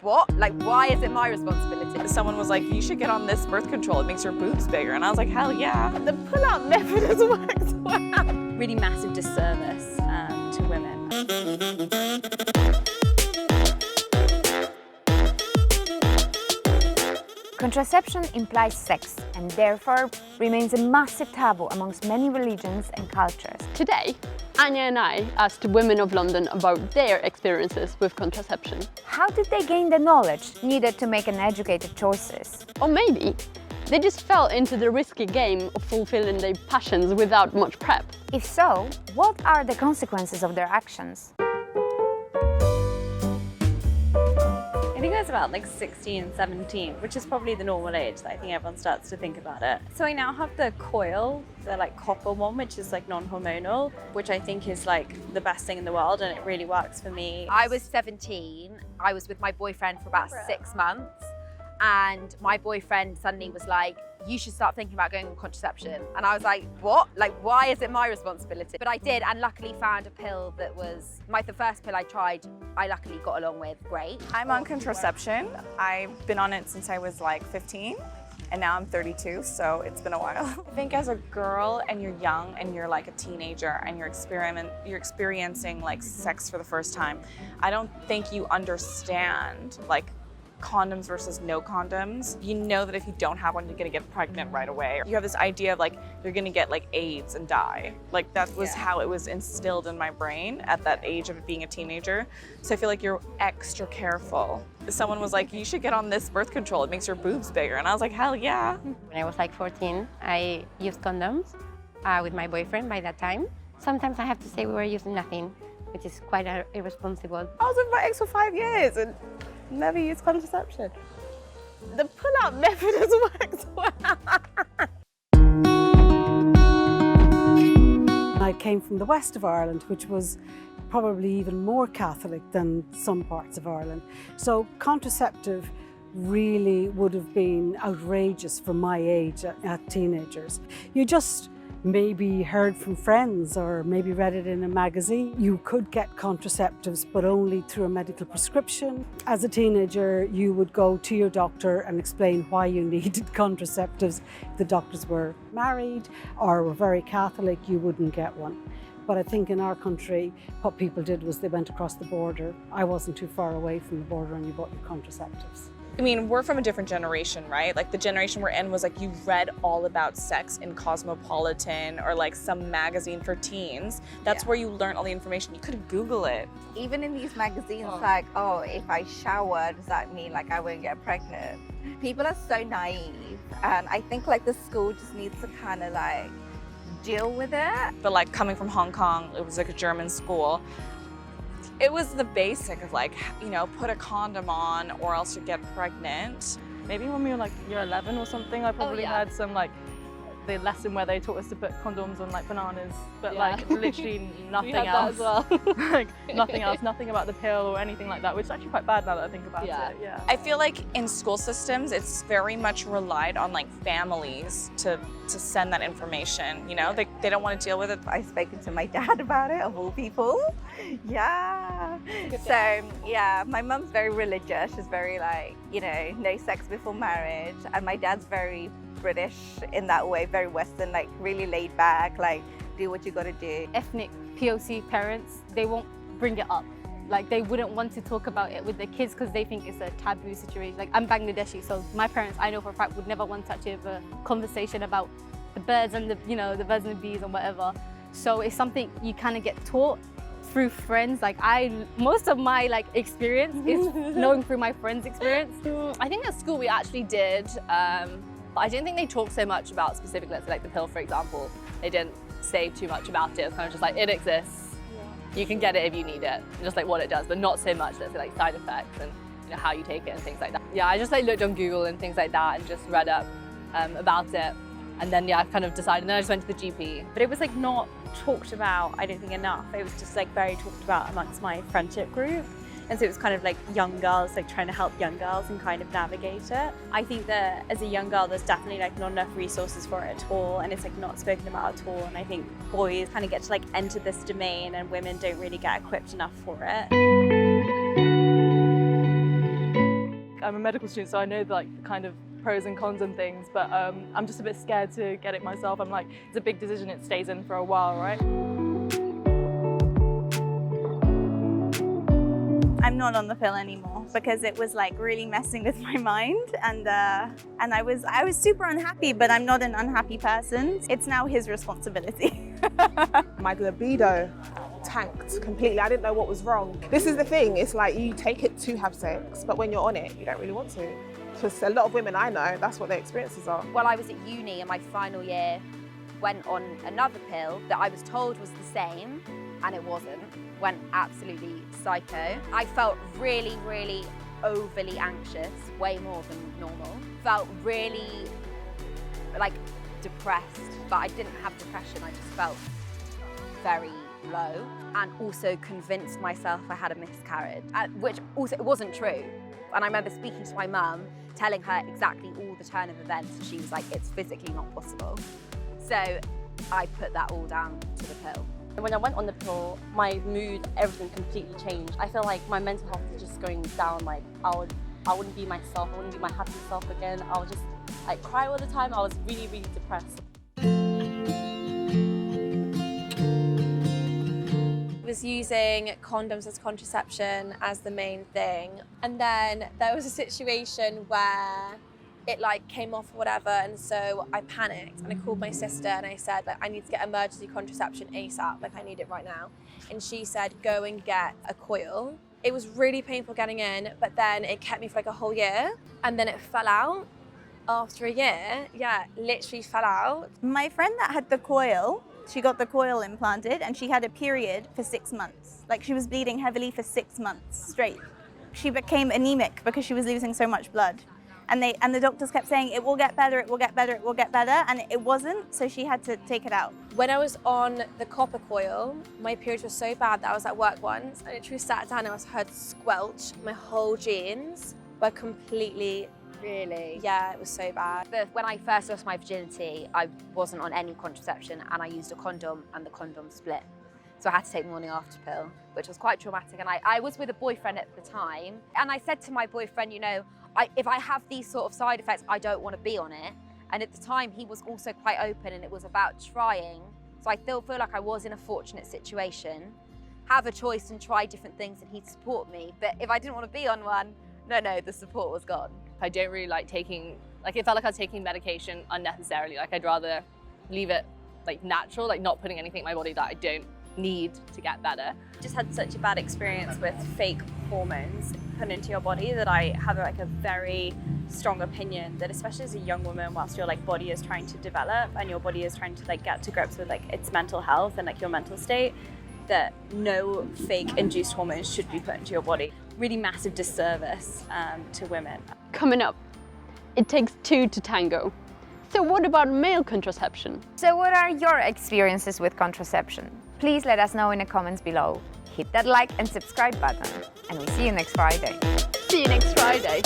what? Like, why is it my responsibility? Someone was like, you should get on this birth control, it makes your boobs bigger. And I was like, hell yeah. The pull-out method has worked well. Really massive disservice to women. Contraception implies sex and therefore remains a massive taboo amongst many religions and cultures. Today, Anya and I asked women of London about their experiences with contraception. How did they gain the knowledge needed to make an educated choices? Or maybe they just fell into the risky game of fulfilling their passions without much prep. If so, what are the consequences of their actions? I think I was about like 16, 17, which is probably the normal age that I think everyone starts to think about it. So I now have the coil, the like copper one, which is like non-hormonal, which I think is like the best thing in the world, and it really works for me. I was 17. I was with my boyfriend for about 6 months. And my boyfriend suddenly was like, you should start thinking about going on contraception. And I was like, what? Like, why is it my responsibility? But I did, and luckily found a pill that was, the first pill I tried, I luckily got along with great. I'm on contraception. I've been on it since I was like 15. And now I'm 32, so it's been a while. I think as a girl and you're young and you're like a teenager and you're experiencing like sex for the first time, I don't think you understand like condoms versus no condoms. You know that if you don't have one, you're gonna get pregnant right away. You have this idea of like, you're gonna get like AIDS and die. Like that was how it was instilled in my brain at that age of being a teenager. So I feel like you're extra careful. Someone was like, you should get on this birth control, it makes your boobs bigger. And I was like, hell yeah. When I was like 14, I used condoms with my boyfriend by that time. Sometimes I have to say we were using nothing, which is quite irresponsible. I was with my ex for 5 years and never used contraception. The pull-out method has worked well. I came from the west of Ireland, which was probably even more Catholic than some parts of Ireland. So contraceptive really would have been outrageous for my age at teenagers. You just maybe heard from friends or maybe read it in a magazine. You could get contraceptives, but only through a medical prescription. As a teenager, you would go to your doctor and explain why you needed contraceptives. If the doctors were married or were very Catholic, you wouldn't get one. But I think in our country, what people did was they went across the border. I wasn't too far away from the border and you bought your contraceptives. I mean, we're from a different generation, right? Like the generation we're in was like, you read all about sex in Cosmopolitan or like some magazine for teens. That's where you learn all the information. You couldn't Google it. Even in these magazines, like, oh, if I shower, does that mean like I won't get pregnant? People are so naive, and I think like the school just needs to kind of like deal with it. But like coming from Hong Kong, it was like a German school. It was the basic of like, you know, put a condom on or else you get pregnant. Maybe when we were like year 11 or something, I probably had some like the lesson where they taught us to put condoms on like bananas, but like literally nothing else. That as well. Like nothing else, nothing about the pill or anything like that, which is actually quite bad now that I think about it. Yeah. I feel like in school systems, it's very much relied on like families to send that information, you know? They don't want to deal with it. I've spoken to my dad about it, of all people. Yeah. So, yeah, my mum's very religious. She's very like, you know, no sex before marriage. And my dad's very British in that way, very Western, like really laid back, like do what you gotta do. Ethnic POC parents, they won't bring it up. Like they wouldn't want to talk about it with their kids because they think it's a taboo situation. Like I'm Bangladeshi, so my parents, I know for a fact, would never want such a conversation about the birds and the, you know, the birds and the bees and whatever. So it's something you kind of get taught through friends. Like most of my like experience is knowing through my friends' experience. I think at school we actually did, but I didn't think they talked so much about specifically, let's say like the pill, for example. They didn't say too much about it. It's kind of just like, it exists. You can get it if you need it, just like what it does, but not so much, let's say like side effects and you know, how you take it and things like that. Yeah, I just like looked on Google and things like that and just read up about it. And then yeah, I kind of decided, and then I just went to the GP. But it was like not talked about, I don't think enough. It was just like very talked about amongst my friendship group. And so it was kind of like young girls, like trying to help young girls and kind of navigate it. I think that as a young girl, there's definitely like not enough resources for it at all. And it's like not spoken about at all. And I think boys kind of get to like enter this domain and women don't really get equipped enough for it. I'm a medical student, so I know like the kind of pros and cons and things, but I'm just a bit scared to get it myself. I'm like, it's a big decision, it stays in for a while, right? I'm not on the pill anymore because it was like really messing with my mind, and I was super unhappy, but I'm not an unhappy person. It's now his responsibility. My libido tanked completely. I didn't know what was wrong. This is the thing, it's like you take it to have sex, but when you're on it, you don't really want to. Because a lot of women I know, that's what their experiences are. While I was at uni in my final year, went on another pill that I was told was the same, and it wasn't. Went absolutely psycho. I felt really, really overly anxious, way more than normal. Felt really like depressed, but I didn't have depression, I just felt very low, and also convinced myself I had a miscarriage, which also it wasn't true. And I remember speaking to my mum, telling her exactly all the turn of events, and she was like, it's physically not possible. So I put that all down to the pill. When I went on the pill, my mood, everything completely changed. I feel like my mental health is just going down. Like I wouldn't be myself. I wouldn't be my happy self again. I would just like cry all the time. I was really, really depressed. I was using condoms as contraception as the main thing, and then there was a situation where it like came off or whatever, and so I panicked and I called my sister and I said, like, I need to get emergency contraception ASAP, like I need it right now. And she said, go and get a coil. It was really painful getting in, but then it kept me for like a whole year, and then it fell out after a year. Yeah, literally fell out. My friend that had the coil, she got the coil implanted and she had a period for 6 months. Like she was bleeding heavily for 6 months straight. She became anemic because she was losing so much blood. And the doctors kept saying, it will get better, it will get better, it will get better, and it wasn't, so she had to take it out. When I was on the copper coil, my period was so bad that I was at work once, I literally sat down and I heard squelch. My whole jeans were completely, Really? yeah, it was so bad. When I first lost my virginity, I wasn't on any contraception, and I used a condom, and the condom split. So I had to take morning after pill, which was quite traumatic. And I was with a boyfriend at the time, and I said to my boyfriend, you know, if I have these sort of side effects, I don't want to be on it. And at the time, he was also quite open, and it was about trying. So I still feel like I was in a fortunate situation, have a choice and try different things, and he'd support me. But if I didn't want to be on one, no, the support was gone. I don't really like taking, like it felt like I was taking medication unnecessarily. Like I'd rather leave it like natural, like not putting anything in my body that I don't need to get better. Just had such a bad experience with fake hormones put into your body that I have like a very strong opinion that, especially as a young woman, whilst your like body is trying to develop and your body is trying to like get to grips with like its mental health and like your mental state, that no fake induced hormones should be put into your body. Really massive disservice to women. Coming up, it takes two to tango. So what about male contraception? So what are your experiences with contraception? Please let us know in the comments below. Hit that like and subscribe button, and we'll see you next Friday. See you next Friday.